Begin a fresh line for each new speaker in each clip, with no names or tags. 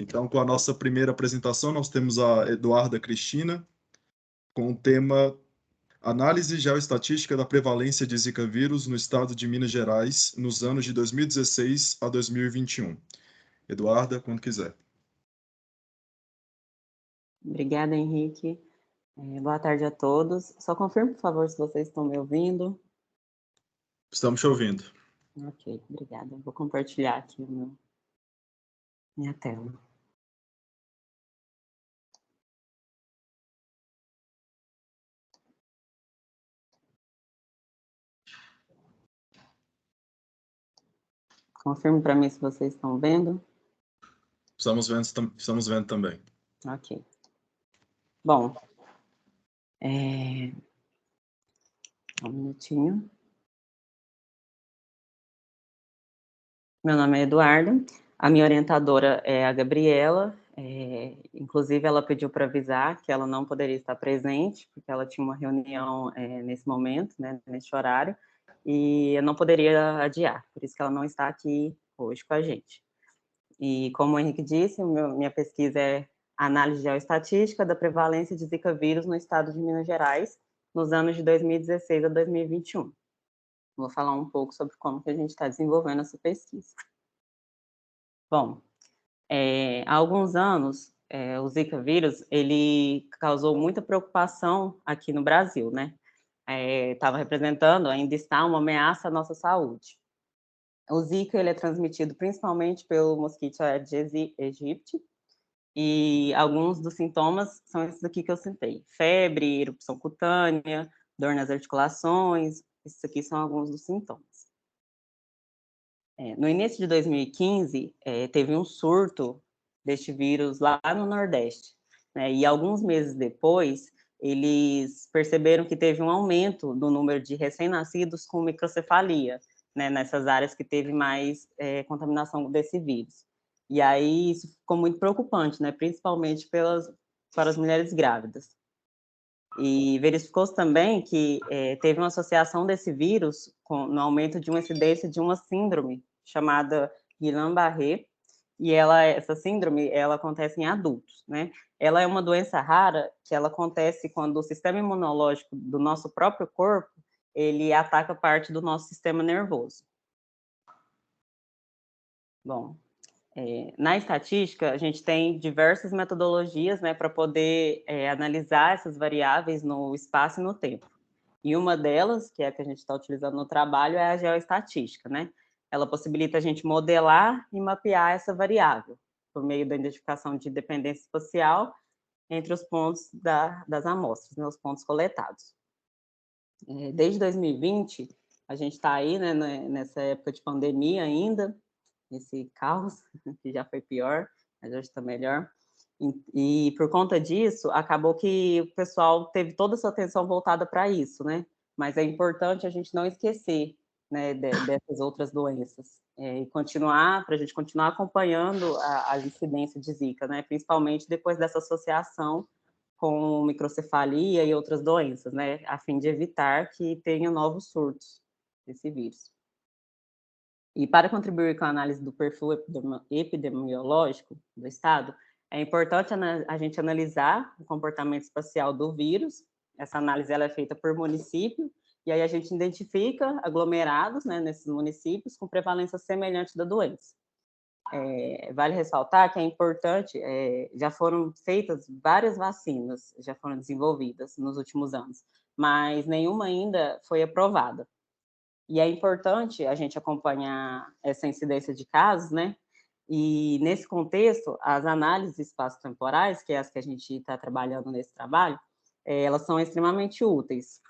Então, com a nossa primeira apresentação, nós temos a Eduarda Cristina, com o tema Análise geoestatística da prevalência de Zika vírus no estado de Minas Gerais nos anos de 2016 a 2021. Eduarda, quando quiser.
Obrigada, Henrique. Boa tarde a todos. Só confirme, por favor, se vocês estão me ouvindo.
Estamos te ouvindo.
Ok, obrigada. Vou compartilhar aqui minha tela. Confirme para mim se vocês estão vendo.
Estamos vendo também.
Ok. Bom, um minutinho. Meu nome é Eduardo, a minha orientadora é a Gabriela, inclusive ela pediu para avisar que ela não poderia estar presente, porque ela tinha uma reunião nesse momento, né, neste horário, e eu não poderia adiar, por isso que ela não está aqui hoje com a gente. E como o Henrique disse, minha pesquisa é análise geoestatística da prevalência de Zika vírus no estado de Minas Gerais, nos anos de 2016 a 2021. Vou falar um pouco sobre como que a gente está desenvolvendo essa pesquisa. Bom, há alguns anos, o Zika vírus, ele causou muita preocupação aqui no Brasil, né? Estava representando, ainda está uma ameaça à nossa saúde. O Zika, ele é transmitido principalmente pelo mosquito Aedes aegypti, e alguns dos sintomas são esses aqui que eu citei: febre, erupção cutânea, dor nas articulações, esses aqui são alguns dos sintomas. No início de 2015, teve um surto deste vírus lá no Nordeste, né? E alguns meses depois, eles perceberam que teve um aumento do número de recém-nascidos com microcefalia, né? Nessas áreas que teve mais contaminação desse vírus. E aí isso ficou muito preocupante, né? Principalmente para as mulheres grávidas. E verificou-se também que teve uma associação desse vírus no aumento de uma incidência de uma síndrome chamada Guillain-Barré, e essa síndrome, ela acontece em adultos, né? Ela é uma doença rara que ela acontece quando o sistema imunológico do nosso próprio corpo, ele ataca parte do nosso sistema nervoso. Bom, na estatística, a gente tem diversas metodologias, né, para poder analisar essas variáveis no espaço e no tempo. E uma delas, que é a que a gente está utilizando no trabalho, é a geoestatística, né? Ela possibilita a gente modelar e mapear essa variável por meio da identificação de dependência espacial entre os pontos das amostras, né, os pontos coletados. Desde 2020, a gente está aí, né, nessa época de pandemia ainda, esse caos, que já foi pior, mas hoje está melhor. E por conta disso, acabou que o pessoal teve toda essa atenção voltada para isso, né? Mas é importante a gente não esquecer, né, dessas outras doenças, e continuar, para a gente continuar acompanhando as incidências de Zika, né? Principalmente depois dessa associação com microcefalia e outras doenças, né? A fim de evitar que tenha novos surtos desse vírus. E para contribuir com a análise do perfil epidemiológico do estado, é importante a gente analisar o comportamento espacial do vírus. Essa análise ela é feita por município, e aí a gente identifica aglomerados, né, nesses municípios com prevalência semelhante da doença. Vale ressaltar que é importante, já foram feitas várias vacinas, já foram desenvolvidas nos últimos anos, mas nenhuma ainda foi aprovada. E é importante a gente acompanhar essa incidência de casos, né? E, nesse contexto, as análises espaço-temporais, que é as que a gente está trabalhando nesse trabalho, elas são extremamente úteis.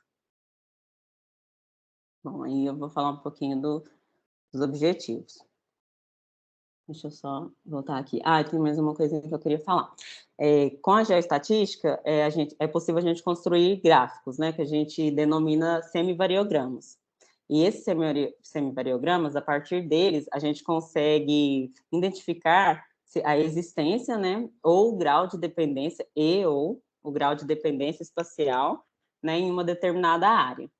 Bom, aí eu vou falar um pouquinho dos objetivos. Deixa eu só voltar aqui. Tem mais uma coisinha que eu queria falar. Com a geoestatística, é possível a gente construir gráficos, né, que a gente denomina semivariogramas. E esses semivariogramas, a partir deles, a gente consegue identificar a existência, né, ou o grau de dependência ou o grau de dependência espacial, né, em uma determinada área.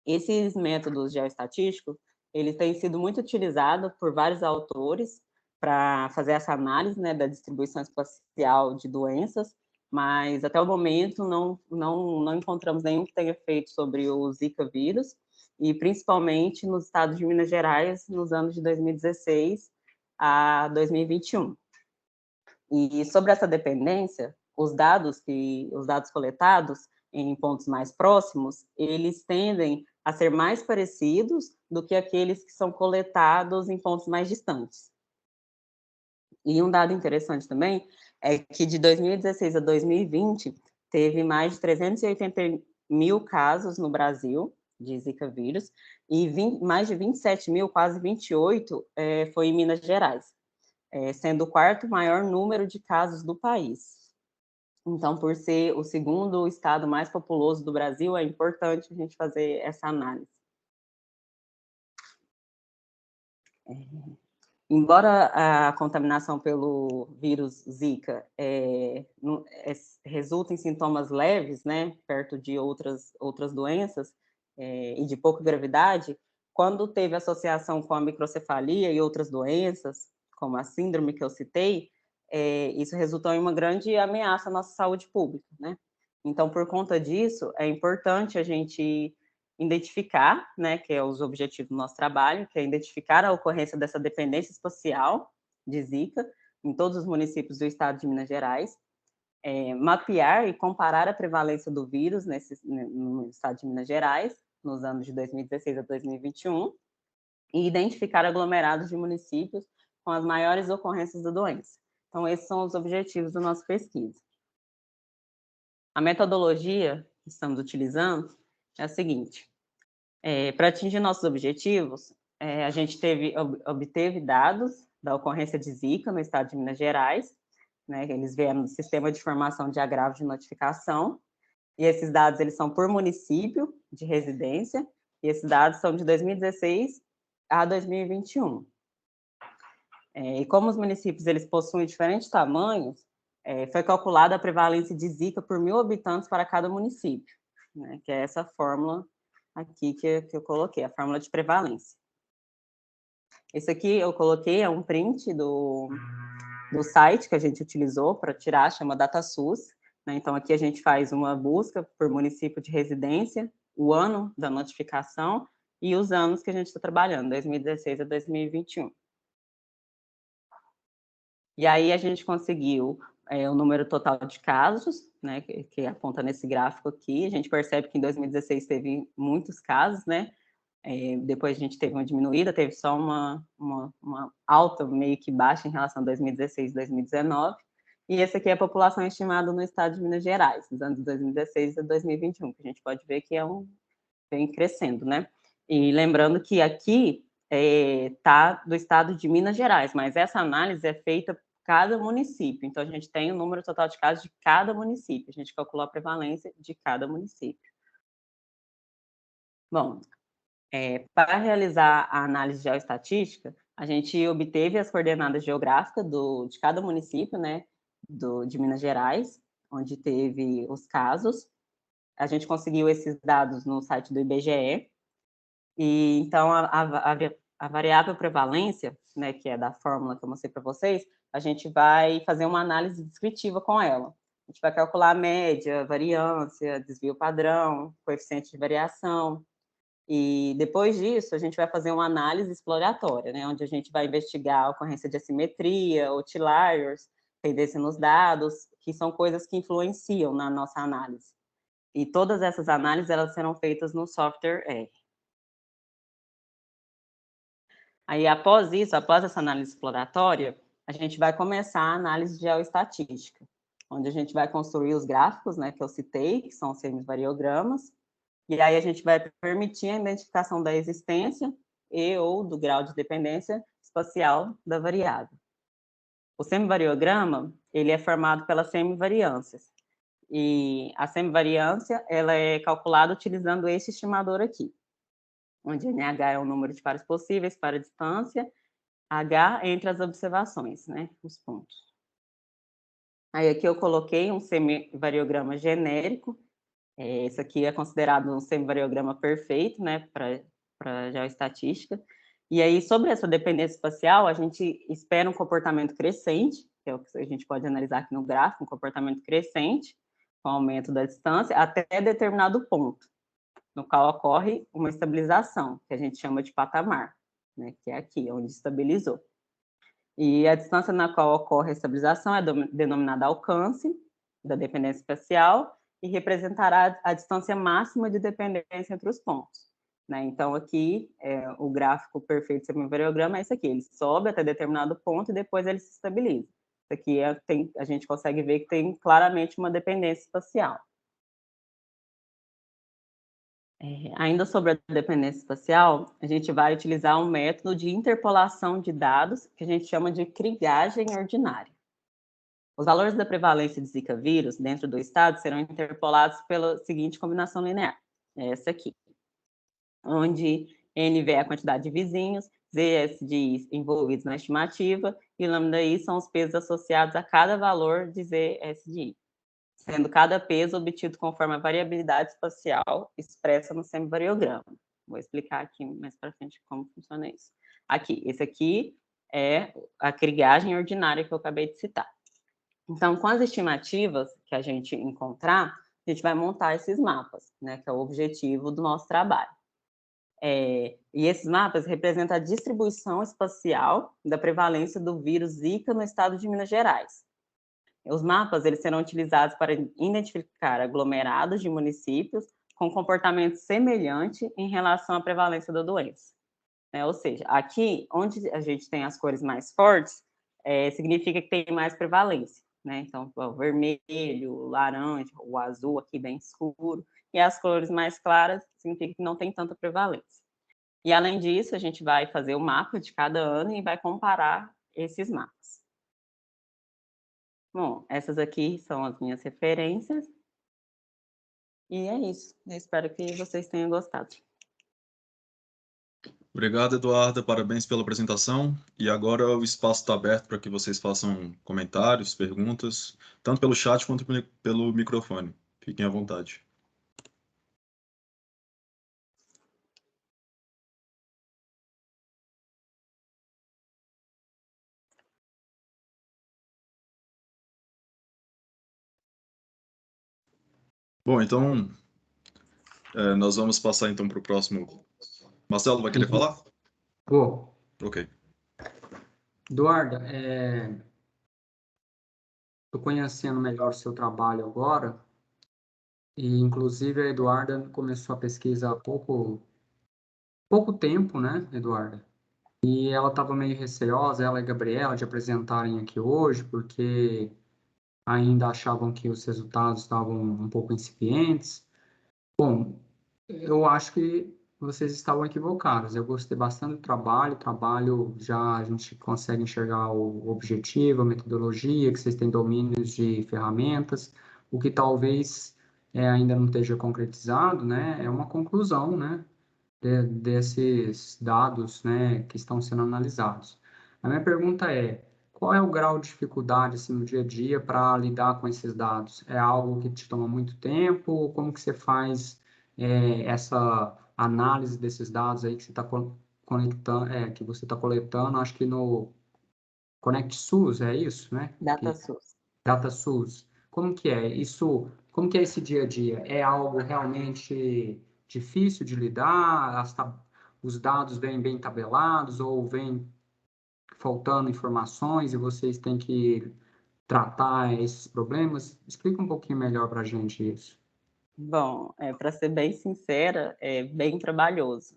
Esses métodos geoestatísticos, eles têm sido muito utilizados por vários autores, para fazer essa análise, né, da distribuição espacial de doenças, mas até o momento não encontramos nenhum que tenha feito sobre o Zika vírus, e principalmente nos estados de Minas Gerais, nos anos de 2016 a 2021. E sobre essa dependência, os dados coletados em pontos mais próximos, eles tendem a ser mais parecidos do que aqueles que são coletados em pontos mais distantes. E um dado interessante também é que de 2016 a 2020 teve mais de 380 mil casos no Brasil de Zika vírus e mais de 27 mil, quase 28, foi em Minas Gerais, sendo o quarto maior número de casos do país. Então, por ser o segundo estado mais populoso do Brasil, é importante a gente fazer essa análise. Embora a contaminação pelo vírus Zika resulte em sintomas leves, né, perto de outras doenças e de pouca gravidade, quando teve associação com a microcefalia e outras doenças, como a síndrome que eu citei, isso resultou em uma grande ameaça à nossa saúde pública, né? Então, por conta disso, é importante a gente identificar, né, que é os objetivos do nosso trabalho, que é identificar a ocorrência dessa dependência espacial de Zika em todos os municípios do estado de Minas Gerais, mapear e comparar a prevalência do vírus no estado de Minas Gerais, nos anos de 2016 a 2021, e identificar aglomerados de municípios com as maiores ocorrências da doença. Então, esses são os objetivos da nossa pesquisa. A metodologia que estamos utilizando é a seguinte: para atingir nossos objetivos, a gente obteve dados da ocorrência de Zika no estado de Minas Gerais, né, eles vieram do Sistema de Informação de Agravos de Notificação, e esses dados eles são por município de residência, e esses dados são de 2016 a 2021. E como os municípios eles possuem diferentes tamanhos, foi calculada a prevalência de Zika por 1.000 habitantes para cada município, né, que é essa fórmula aqui que eu coloquei, a fórmula de prevalência. Esse aqui eu coloquei, é um print do site que a gente utilizou para tirar, chama DataSUS, né? Então, aqui a gente faz uma busca por município de residência, o ano da notificação e os anos que a gente está trabalhando, 2016 a 2021. E aí a gente conseguiu o número total de casos, né, que aponta nesse gráfico aqui. A gente percebe que em 2016 teve muitos casos, né? Depois a gente teve uma diminuída, teve só uma alta meio que baixa em relação a 2016 e 2019. E essa aqui é a população estimada no estado de Minas Gerais, dos anos 2016 a 2021, que a gente pode ver que vem crescendo, né? E lembrando que aqui está do estado de Minas Gerais, mas essa análise é feita por cada município. Então, a gente tem o número total de casos de cada município. A gente calculou a prevalência de cada município. Bom, para realizar a análise geoestatística, a gente obteve as coordenadas geográficas de cada município, né, de Minas Gerais, onde teve os casos. A gente conseguiu esses dados no site do IBGE. E então a variável prevalência, né, que é da fórmula que eu mostrei para vocês, a gente vai fazer uma análise descritiva com ela. A gente vai calcular a média, variância, desvio padrão, coeficiente de variação. E depois disso, a gente vai fazer uma análise exploratória, né, onde a gente vai investigar a ocorrência de assimetria, outliers, tendência nos dados, que são coisas que influenciam na nossa análise. E todas essas análises elas serão feitas no software R. Aí, após isso, após essa análise exploratória, a gente vai começar a análise geoestatística, onde a gente vai construir os gráficos, né, que eu citei, que são os semivariagramas, e aí a gente vai permitir a identificação da existência e ou do grau de dependência espacial da variável. O semivariograma, ele é formado pelas semivariâncias, e a semivariância, ela é calculada utilizando esse estimador aqui, onde NH é o número de pares possíveis para a distância, H entre as observações, né, os pontos. Aí aqui eu coloquei um semivariograma genérico, esse aqui é considerado um semivariograma perfeito, né, para geoestatística, E aí, sobre essa dependência espacial, a gente espera um comportamento crescente, que é o que a gente pode analisar aqui no gráfico, um comportamento crescente, com o aumento da distância, até determinado ponto, no qual ocorre uma estabilização, que a gente chama de patamar, né, que é aqui, onde estabilizou. E a distância na qual ocorre a estabilização é denominada alcance da dependência espacial e representará a distância máxima de dependência entre os pontos. Né? Então, aqui, o gráfico perfeito semivariograma é esse aqui, ele sobe até determinado ponto e depois ele se estabiliza. Isso aqui a gente consegue ver que tem claramente uma dependência espacial. Ainda sobre a dependência espacial, a gente vai utilizar um método de interpolação de dados que a gente chama de krigagem ordinária. Os valores da prevalência de Zika vírus dentro do estado serão interpolados pela seguinte combinação linear, essa aqui, onde NV é a quantidade de vizinhos, ZSDI envolvidos na estimativa e lambda-I são os pesos associados a cada valor de ZSDI, sendo cada peso obtido conforme a variabilidade espacial expressa no semivariograma. Vou explicar aqui mais para frente como funciona isso. Aqui, esse aqui é a krigagem ordinária que eu acabei de citar. Então, com as estimativas que a gente encontrar, a gente vai montar esses mapas, né, que é o objetivo do nosso trabalho. E esses mapas representam a distribuição espacial da prevalência do vírus Zika no estado de Minas Gerais. Os mapas eles serão utilizados para identificar aglomerados de municípios com comportamento semelhante em relação à prevalência da doença. Ou seja, aqui, onde a gente tem as cores mais fortes, significa que tem mais prevalência. Então, o vermelho, o laranja, o azul aqui bem escuro, e as cores mais claras significa que não tem tanta prevalência. E, além disso, a gente vai fazer o mapa de cada ano e vai comparar esses mapas. Bom, essas aqui são as minhas referências. E é isso. Eu espero que vocês tenham gostado.
Obrigado, Eduarda. Parabéns pela apresentação. E agora o espaço está aberto para que vocês façam comentários, perguntas, tanto pelo chat quanto pelo microfone. Fiquem à vontade. Bom, então, nós vamos passar então para o próximo. Marcelo, vai querer falar?
Vou.
Ok.
Eduarda, estou conhecendo melhor o seu trabalho agora, e inclusive a Eduarda começou a pesquisa há pouco tempo, né, Eduarda? E ela estava meio receosa, ela e a Gabriela, de apresentarem aqui hoje, porque ainda achavam que os resultados estavam um pouco incipientes. Bom, eu acho que vocês estavam equivocados. Eu gostei bastante do trabalho já a gente consegue enxergar o objetivo, a metodologia, que vocês têm domínios de ferramentas, o que talvez ainda não esteja concretizado, né, é uma conclusão, né, desses dados, né, que estão sendo analisados. A minha pergunta é, qual é o grau de dificuldade assim, no dia a dia para lidar com esses dados? É algo que te toma muito tempo? Como que você faz essa análise desses dados aí que você está conectando, que você está coletando? Acho que no ConnectSUS é isso, né?
DataSUS.
DataSUS. Como que é isso? Como que é esse dia a dia? É algo realmente difícil de lidar? Os dados vêm bem tabelados ou vêm faltando informações e vocês têm que tratar esses problemas? Explica um pouquinho melhor para a gente isso.
Bom, para ser bem sincera, é bem trabalhoso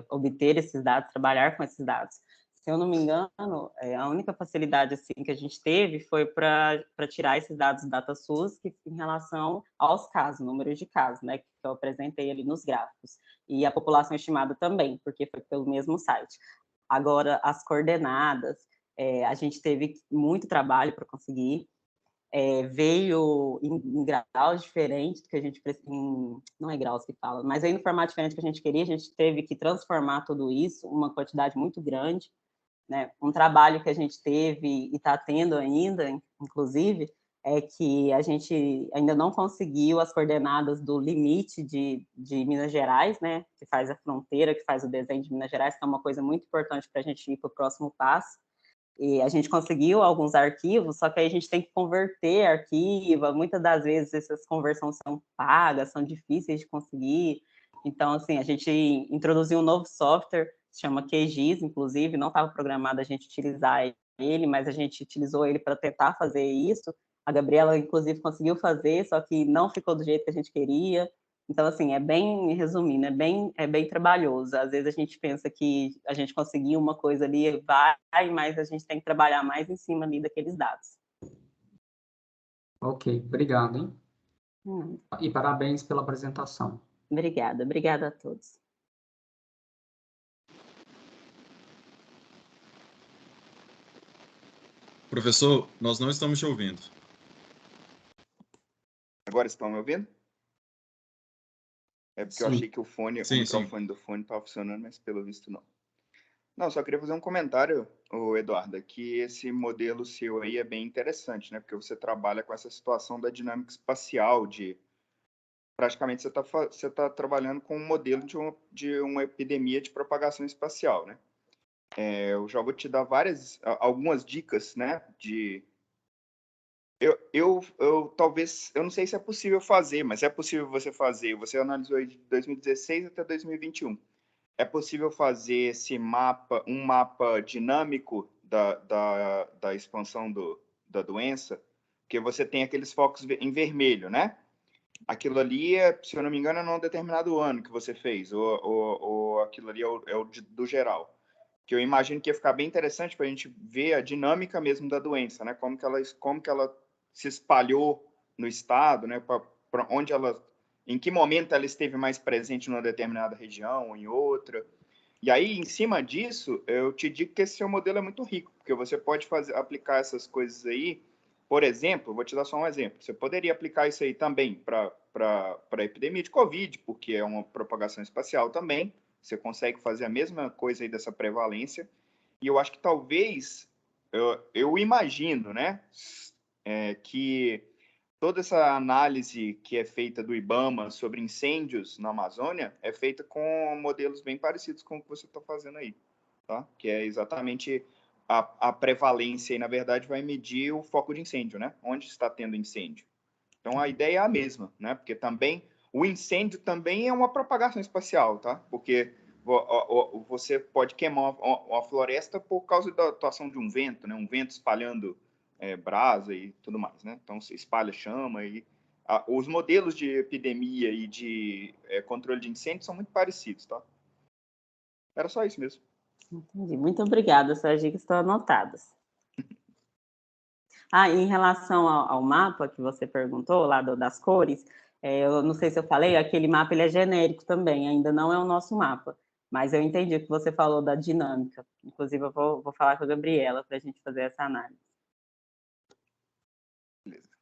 obter esses dados, trabalhar com esses dados. Se eu não me engano, a única facilidade assim, que a gente teve foi para tirar esses dados do DataSUS em relação aos casos, números de casos, né, que eu apresentei ali nos gráficos. E a população estimada também, porque foi pelo mesmo site. Agora, as coordenadas, a gente teve muito trabalho para conseguir. Veio em graus diferentes que a gente não é graus que fala, mas veio no formato diferente que a gente queria, a gente teve que transformar tudo isso, uma quantidade muito grande, né? Um trabalho que a gente teve e está tendo ainda, inclusive, é que a gente ainda não conseguiu as coordenadas do limite de Minas Gerais, né, que faz a fronteira, que faz o desenho de Minas Gerais, que é uma coisa muito importante para a gente ir para o próximo passo. E a gente conseguiu alguns arquivos, só que aí a gente tem que converter arquivo, muitas das vezes essas conversões são pagas, são difíceis de conseguir. Então, assim, a gente introduziu um novo software, se chama QGIS, inclusive, não estava programado a gente utilizar ele, mas a gente utilizou ele para tentar fazer isso. A Gabriela, inclusive, conseguiu fazer, só que não ficou do jeito que a gente queria. Então, assim, resumindo, é bem trabalhoso. Às vezes a gente pensa que a gente conseguiu uma coisa ali, vai, mas a gente tem que trabalhar mais em cima ali daqueles dados.
Ok, obrigado, hein?
Hum,
E parabéns pela apresentação.
obrigada a todos.
Professor, nós não estamos te ouvindo.
Agora estão me ouvindo? É porque eu
Sim.
achei que o microfone do fone estava funcionando, mas pelo visto não. Não, só queria fazer um comentário, Eduardo, que esse modelo seu aí é bem interessante, né? Porque você trabalha com essa situação da dinâmica espacial, praticamente você está trabalhando com um modelo de uma epidemia de propagação espacial, né? Eu já vou te dar algumas dicas, né? Talvez, eu não sei se é possível fazer, mas é possível você fazer. Você analisou de 2016 até 2021. É possível fazer um mapa dinâmico da expansão da doença, porque você tem aqueles focos em vermelho, né? Aquilo ali, se eu não me engano, é num determinado ano que você fez, ou aquilo ali do geral. Que eu imagino que ia ficar bem interessante para a gente ver a dinâmica mesmo da doença, né? Como que ela se espalhou no estado, né? Para onde em que momento ela esteve mais presente numa determinada região ou em outra. E aí, em cima disso, eu te digo que esse seu modelo é muito rico, porque você pode aplicar essas coisas aí. Por exemplo, vou te dar só um exemplo. Você poderia aplicar isso aí também para a epidemia de Covid, porque é uma propagação espacial também. Você consegue fazer a mesma coisa aí dessa prevalência. E eu acho que talvez, eu imagino, né, que toda essa análise que é feita do IBAMA sobre incêndios na Amazônia é feita com modelos bem parecidos com o que você está fazendo aí, tá? Que é exatamente a prevalência e, na verdade, vai medir o foco de incêndio, né? Onde está tendo incêndio. Então, a ideia é a mesma, né? Porque também o incêndio também é uma propagação espacial, tá? Porque você pode queimar uma floresta por causa da atuação de um vento, né? Um vento espalhando brasa e tudo mais, né? Então, se espalha chama e os modelos de epidemia e de controle de incêndio são muito parecidos, tá? Era só isso mesmo.
Entendi. Muito obrigada, suas dicas estão anotadas. Em relação ao mapa que você perguntou, lá das cores, eu não sei se eu falei, aquele mapa ele é genérico também, ainda não é o nosso mapa, mas eu entendi o que você falou da dinâmica. Inclusive, eu vou falar com a Gabriela para a gente fazer essa análise.
Beleza.